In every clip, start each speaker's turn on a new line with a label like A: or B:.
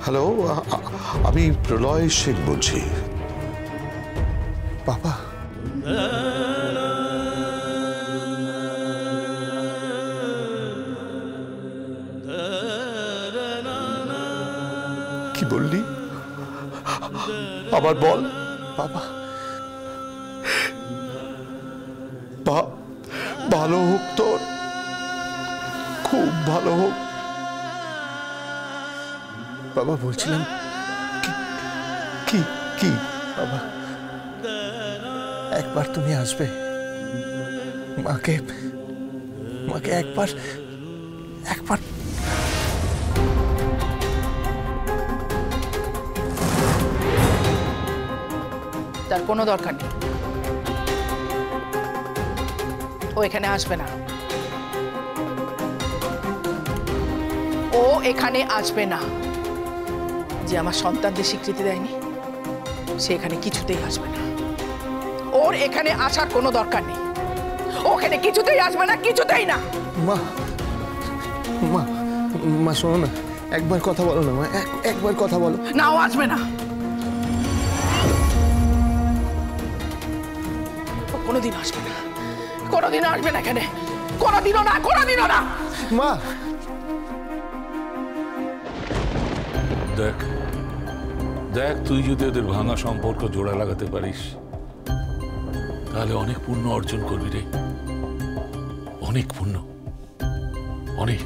A: Hello, আমি প্রলয় শেখ বলছি। বাবা, কি বললি? আবার বল। বাবা, ভালো হোক তোর, খুব ভালো হোক। বাবা বলছিলাম কি কি বাবা, একবার তুমি আসবে, মাকে একবার
B: তার কোনো দরকার নেই, ও এখানে আসবে না, ও এখানে আসবে না। যে আমার সন্তানদের স্বীকৃতি দেয়নি সে এখানে কিছুতেই আসবে না। ওর এখানে আসার কোনো দরকার নেই, ও এখানে কিছুতেই আসবে না, কিছুতেই না।
C: মা মা মা শোনো না, একবার কথা বলো না মা, একবার কথা বলো
B: না। ও আসবে না, ও কোনোদিন আসবে না, কোনোদিনও আসবে না এখানে, কোনোদিনও না, কোনোদিনও না।
C: মা
D: দেখ দেখ, তুই যদি ওদের ভাঙা সম্পর্ক জোড়া লাগাতে পারিস তাহলে অনেক পুণ্য অর্জন করবি রে, অনেক পুণ্য, অনেক।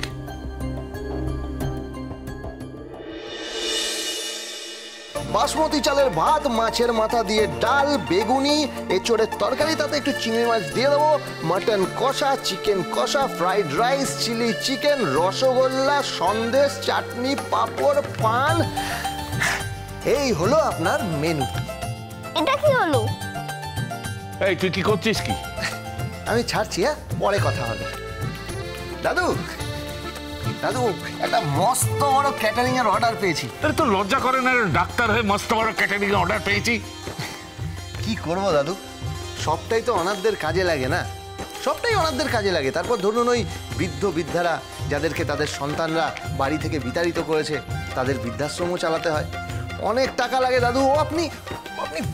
C: বাসমতি চালের ভাত, মাছের মাথা দিয়ে ডাল, বেগুনি, এঁচোড়ের তরকারি, তাতে একটু চিংড়ি মাছ দিয়ে দেবো, মাটন কষা, চিকেন কষা, fried rice, chilli chicken, rasgulla, sandesh, chutney, papad, paan. এই হলো আপনার মেনু।
E: এটা কি হলো?
D: এই তুই কি করছিস কি?
C: আমি ছাড়ছি, হ্যাঁ, পরে কথা হবে। দাদু দাদু, একটা মস্ত বড় ক্যাটারিং এর অর্ডার পেয়েছি।
D: আরে তোর লজ্জা করে না? ডাক্তার হয়ে মস্ত বড় ক্যাটারিং এর অর্ডার পেয়েছি।
C: কি করবো দাদু, সবটাই তো অনাথদের কাজে লাগে না, সবটাই অনাথদের কাজে লাগে। তারপর ধরুন ওই বৃদ্ধ বৃদ্ধারা যাদেরকে তাদের সন্তানরা বাড়ি থেকে বিতাড়িত করেছে, তাদের বৃদ্ধাশ্রমও চালাতে হয়, অনেক টাকা লাগে দাদু। ও আপনি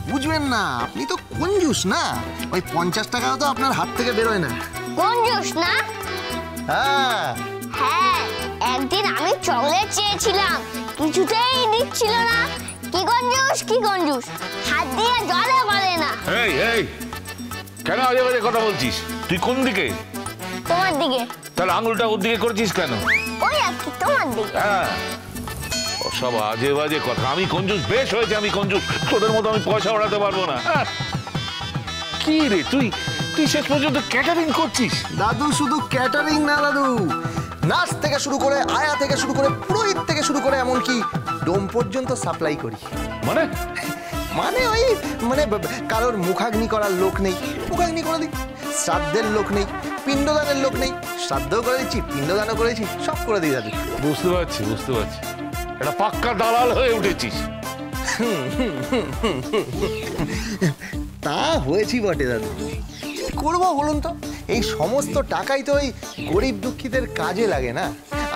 C: বুঝবেন না, আপনি তো কঞ্জুস না, ওই 50 টাকাও তো আপনার হাত থেকে বেরোয় না।
E: কঞ্জুস না?
C: হ্যাঁ
E: হ্যাঁ, একদিন আমি চকলেট চেয়েছিলাম, কিছুতেই দিচ্ছিল না। কি কঞ্জুস, কি কঞ্জুস, হাত দিয়ে জলে গলে না।
D: এই এই কেন আজে বাজে কথা বলছিস? তুই কোন দিকে?
E: তোমার দিকে।
D: তাহলে আঙুলটা ওর দিকে করেছিস কেন?
E: ওই আর কি, তোমার দিকে।
D: হ্যাঁ, সব আজে বাজে কথা। আমি কঞ্জুস? বেশ হয়েছে আমি কঞ্জুস, তোদের মতো আমি পয়সা ওড়াতে পারবো না। কি রে তুই শেষ পর্যন্ত ক্যাটারিং করছিস?
C: দাদু শুধু ক্যাটারিং না দাদু, নাচ থেকে শুরু করে, আয়া থেকে শুরু করে, পুরোহিত থেকে শুরু করে, এমনকি ডোম পর্যন্ত সাপ্লাই করি।
D: মানে
C: ওই কারোর মুখাগ্নি করার লোক নেই, মুখাগ্নি করে দিই, শ্রাদ্ধের লোক নেই, পিণ্ডদানের লোক নেই, শ্রাদ্ধও করে দিচ্ছি, পিণ্ডদানও করেছি, সব করে দিই দাদু।
D: বুঝতে পারছি এটা পাক্কা দালাল হয়ে উঠেছিস।
C: তা হয়েছি বটে দাদু, কি করবো বলুন তো, এই সমস্ত টাকাই তো ওই গরিব দুঃখীদের কাজে লাগে না।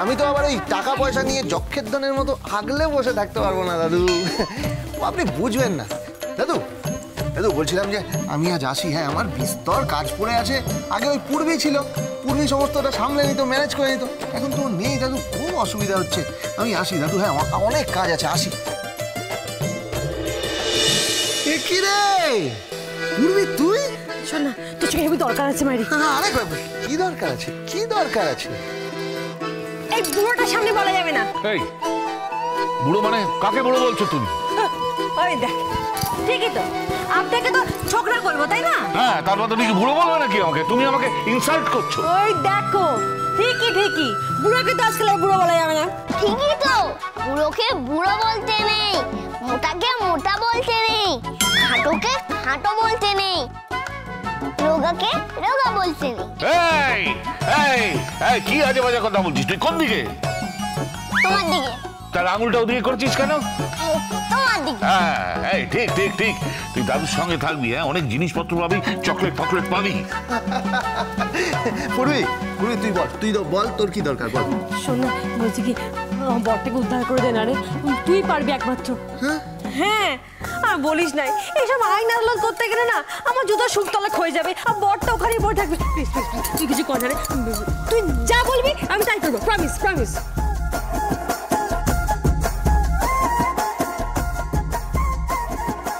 C: আমি তো আবার ওই টাকা পয়সা নিয়ে যক্ষের ধনের মতো আগলে বসে থাকতে পারবো না দাদু, আপনি বুঝবেন না। দাদু বলছিলাম যে আমি আজ আসি, হ্যাঁ, আমার বিস্তর কাজ পড়ে আছে। আগে ওই পূর্বী ছিল, পূর্বী সমস্তটা সামলে নিত, ম্যানেজ করে নিত, এখন তো নেই দাদু, খুব অসুবিধা হচ্ছে। আমি আসি দাদু, হ্যাঁ, অনেক কাজ আছে, আসি। কি রে পূর্বী, তুই?
F: শোন না, তোর সঙ্গে হেবি দরকার আছে মাইরি।
C: আরে কি দরকার আছে, কি দরকার আছে?
F: এই বুড়োটার সামনে বলা যাবে না।
D: এই বুড়ো মানে কাকে বুড়ো বলছো তুমি?
F: ওই দেখ, ঠিকই তো, আপনাকে তো ছোকরা বলবো তাই না?
D: হ্যাঁ, তারপর তুমি কি বুড়ো বলবে নাকি আমাকে? তুমি আমাকে ইনসাল্ট করছো।
F: ওই দেখো, ঠিকই, বুড়োকে তো আজকাল বুড়ো বলা যাবে না।
E: ঠিকই তো, বুড়োকে বুড়ো বলতে নেই, মোটাকে মোটা বলতে নেই, খাটোকে খাটো বলতে নেই, রোগাকে রোগা বলতে নেই।
D: এই কি আজে বাজে কথা বলছিস? তুই কোন দিকে?
E: তোমার দিকে।
D: তার আঙুলটা ওদিকে করছিস কেন?
E: তোমার দিকে।
D: হ্যাঁ, ঠিক তুই দাদুর সঙ্গে থাকবি, হ্যাঁ, অনেক জিনিসপত্র পাবি, চকলেট পাবি।
C: পূর্বী তুই বল, তুই বল তোর কি দরকার, বল।
F: শোন না, বলছি কি, বরটাকে উদ্ধার করে দে না রে, তুই পারবি একমাত্র। হ্যাঁ আর বলিস নাই, এইসব আইন আদালত করতে গেলে না আমার জুতো সুরতলা ক্ষয়ে যাবে, আর বরটা ওখানেই পড়ে থাকবে। প্লিজ প্লিজ তুই কিছু কর না রে, তুই যা বলবি আমি তাই করবো, প্রমিস প্রমিস।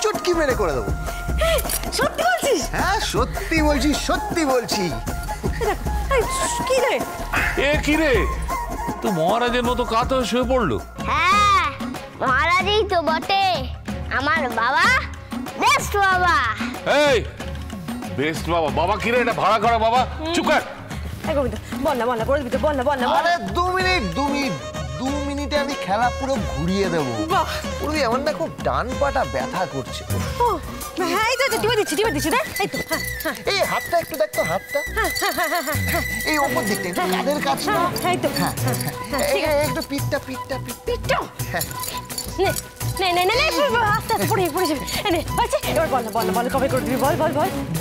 C: চুটকি মেরে করে দেবো।
F: সত্যি বলছিস?
C: হ্যাঁ সত্যি বলছি, সত্যি বলছি।
F: কি রে?
D: এ কি রে, তো মহারাজের মতো কাত হয়ে শুয়ে পড়লো?
E: হ্যাঁ মহারাজই তো বটে, আমার বাবা বেস্ট বাবা।
D: এই বেস্ট বাবা? বাবা কি রে, এটা ভাড়া করা বাবা? চুপ কর।
F: বল না বল না করে দিবি তো, বল না বল না।
C: আরে 2 মিনিটে আমি খেলা পুরো ঘুরিয়ে দেবো। পুরো আমার না খুব ডান পাটা ব্যথা করছে।
F: হ্যাঁ এই তো টিপে দিচ্ছি দেখ, এই তো।
C: এই হাতটা একটু দেখ তো, হাতটা এই ওপর দিকটা একটু কাঁধের কাছে।
F: এই তো
C: একটু পিঠটা।
F: নে নে নে নে আস্তে আস্তে পড়ে যাবে। নে আচ্ছা এবার বল কবে করে দিবি, বল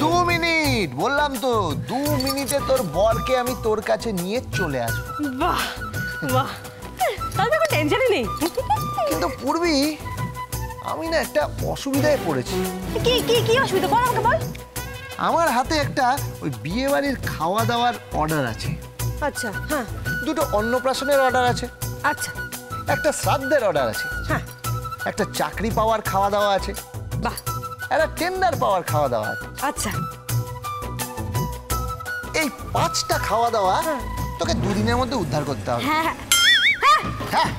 C: 2 মিনিট বললাম তো, 2 মিনিটে তোর বরকে আমি তোর কাছে নিয়ে চলে আসবো।
F: বাহ বাহ, তাহলে কোনো টেনশনই নেই।
C: কিন্তু পূর্বী, আমি না একটা অসুবিধায় পড়েছি।
F: কি অসুবিধা, বল আমাকে বল।
C: আমার হাতে একটা ওই বিয়ে বাড়ির খাওয়া দাওয়ার অর্ডার আছে।
F: আচ্ছা হ্যাঁ।
C: 2টো অন্নপ্রাশনের অর্ডার আছে।
F: আচ্ছা।
C: একটা শ্রাদ্ধের অর্ডার আছে।
F: হ্যাঁ।
C: একটা চাকরি পাওয়ার খাওয়া দাওয়া আছে।
F: বাহ।
C: একটা টেন্ডার পাওয়ার খাওয়া দাওয়া আছে।
F: আচ্ছা।
C: এই 5টা খাওয়া দাওয়া তোকে 2 দিনের মধ্যে উদ্ধার করতে হবে।
F: হ্যাঁ
C: হ্যাঁ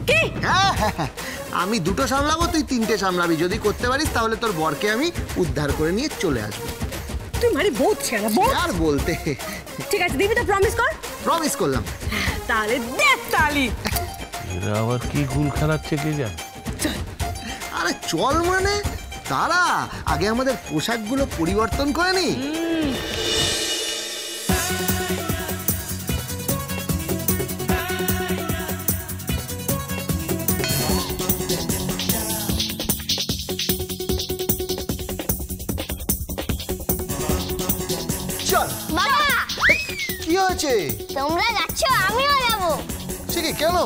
F: কি?
C: হ্যাঁ, আমি 2টো সামলাবো, তুই 3টে সামলাবি। যদি করতে পারিস তাহলে তোর বরকে আমি উদ্ধার করে নিয়ে চলে আসবো।
F: তুই মানে বহুত ছেড়া বল।
C: আর বলতে।
F: ঠিক আছে দিবি তো, প্রমিস কর।
C: প্রমিস করলাম।
F: তাহলে দেখ তালি।
D: এরা আবার কি গুল খেলাচ্ছে কে জানে।
C: আরে চল মানে, তারা আগে আমাদের পোশাকগুলো পরিবর্তন করে নি। চল।
E: বাবা
C: কি হয়েছে?
E: তোমরা যাচ্ছ আমিও যাব।
C: সে কি, কেন?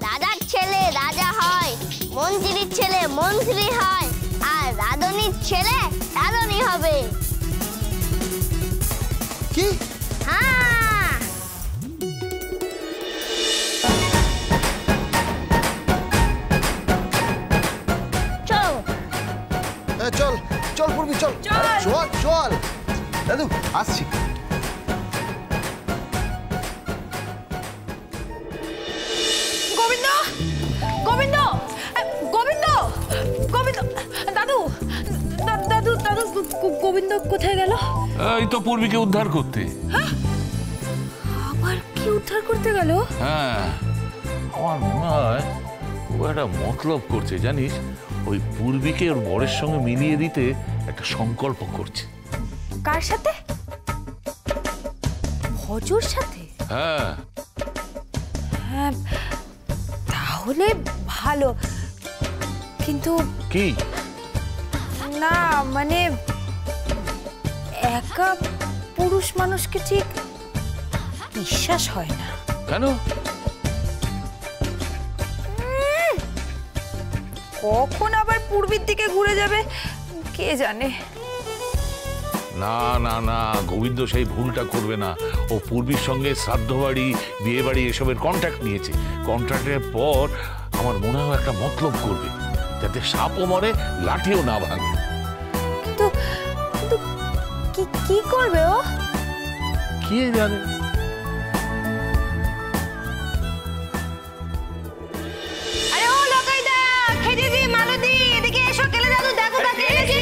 E: রাজার ছেলে রাজা হয়, মন্ত্রীর ছেলে মন্ত্রী হয়, আর রাধুনির ছেলে রাধুনি হবে।
C: কি?
E: হ্যাঁ। চলো।
C: চল চল পূর্বী, চল চল। দাদু আসছি।
F: গোবিন্দ গোবিন্দ গোবিন্দ গোবিন্দ, দাদু দাদু দাদু গোবিন্দ কোথায় গেল?
D: এই তো পূর্বীকে উদ্ধার করতে।
F: আবার কি উদ্ধার করতে গেল?
D: হ্যাঁ, আমার মনে হয় ও একটা মতলব করছে জানিস। ওই পূর্বীকে ওর বরের সঙ্গে মিলিয়ে দিতে একটা সংকল্প করছে।
F: কার সাথে? ভজুর সাথে?
D: হ্যাঁ।
F: হ্যাঁ তাহলে ভালো, কিন্তু
D: কি?
F: না মানে একা পুরুষ মানুষকে ঠিক বিশ্বাস হয় না।
D: কেন?
F: কখন আবার পূর্বের দিকে ঘুরে যাবে কে জানে।
D: না না না, গোবিন্দ সেই ভুলটা করবে না। ও পূর্বীর সঙ্গে শ্রাদ্ধ বাড়ি, বিয়ে বাড়ি এসবের কন্ট্রাক্ট নিয়েছে। কন্ট্রাক্টের পর আমার মনে হয় একটা মতলব করবে, যাতে সাপও মরে লাঠিও না ভাঙে।
F: কিন্তু কি করবে ও?
D: কে জানে।
F: আরে ও লকাইদা, খেজেজি, মালতী, এদিকে এসো। কেলে দাদু দেখো কাকে এনেছি।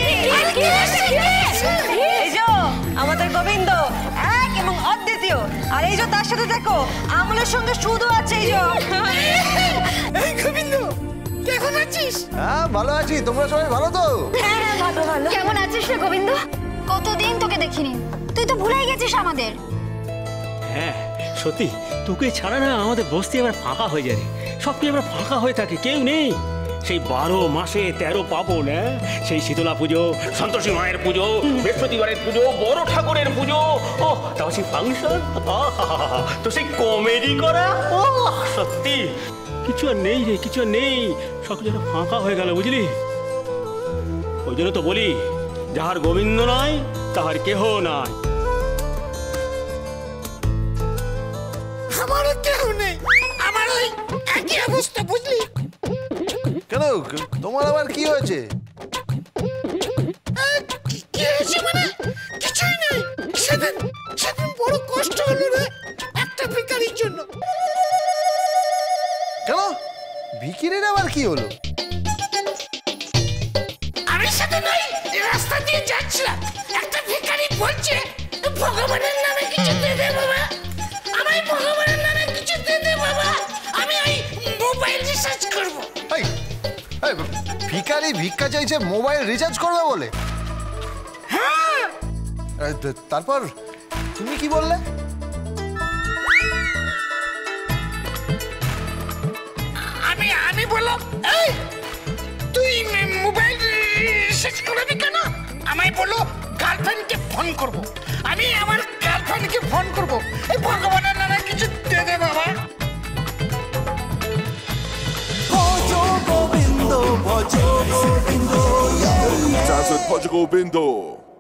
F: এই যে আমাদের গোবিন্দ এক এবং অদ্বিতীয়, আর এই যে তার সাথে দেখো আমলের সঙ্গে সুদও আছে। এই যে এই গোবিন্দ কেমন আছিস?
C: হ্যাঁ ভালো আছি, তোমরা সবাই ভালো তো?
F: হ্যাঁ ভালো ভালো।
E: কেমন আছিস রে গোবিন্দ? কতদিন তোকে দেখিনি, তুই তো ভুলেই গেছিস আমাদের।
G: হ্যাঁ সত্যি, তোকে ছাড়া না আমাদের বস্তি এবার ফাঁকা হয়ে যায়। সব কি এবার ফাঁকা হয়ে থাকে, কেউ নেই। সেই 12 মাসে 13 পার্বণ, সেই শীতলা পুজো, সন্তোষী মায়ের পুজো, বৃহস্পতিবারের পুজো, বড় ঠাকুরের পুজো, ও তাও সেই ফাংশন, তো সেই কমেডি করা, ও সত্যি কিছু আর নেই রে, কিছু আর নেই, সব যেন ফাঁকা হয়ে গেল, বুঝলি? ওই জন্য তো বলি, যাহার গোবিন্দ নাই তাহার কেহ নাই।
A: আমারও কেউ নেই, আমার ওই একই অবস্থা, বুঝলি?
C: কেন, তোমার আবার কি হয়েছে?
A: কি হয়েছে মানে? কিছুই নেই। সেদিন বড় কষ্ট হলো রে একটা ভিখারির জন্য।
C: কেন, ভিখিরির আবার কি হলো?
A: আমি সেদিন ওই রাস্তা দিয়ে যাচ্ছিলাম, একটা ভিখারি বলছে ভগবানের নামে কিছু দে দে বাবা, আমায় ভগবানের নামে কিছু দে দে বাবা, আমি ওই মোবাইল রিচার্জ করবো।
C: ভিখারি ভিক্ষা চাইছে মোবাইল রিচার্জ করবে বলে?
A: হ্যাঁ।
C: তারপর তুমি কি বললে?
A: আমি বললাম, এই তুই মোবাইল রিচার্জ করবি কেন? আমায় বললো গার্লফ্রেন্ডকে ফোন করব। আমি আমার গার্লফ্রেন্ডকে ফোন করব, এই ভগবানের নামে কিছু দে দে বাবা।
H: Govindo, Bhojo Govindo, Jazz with Bhojo Govindo.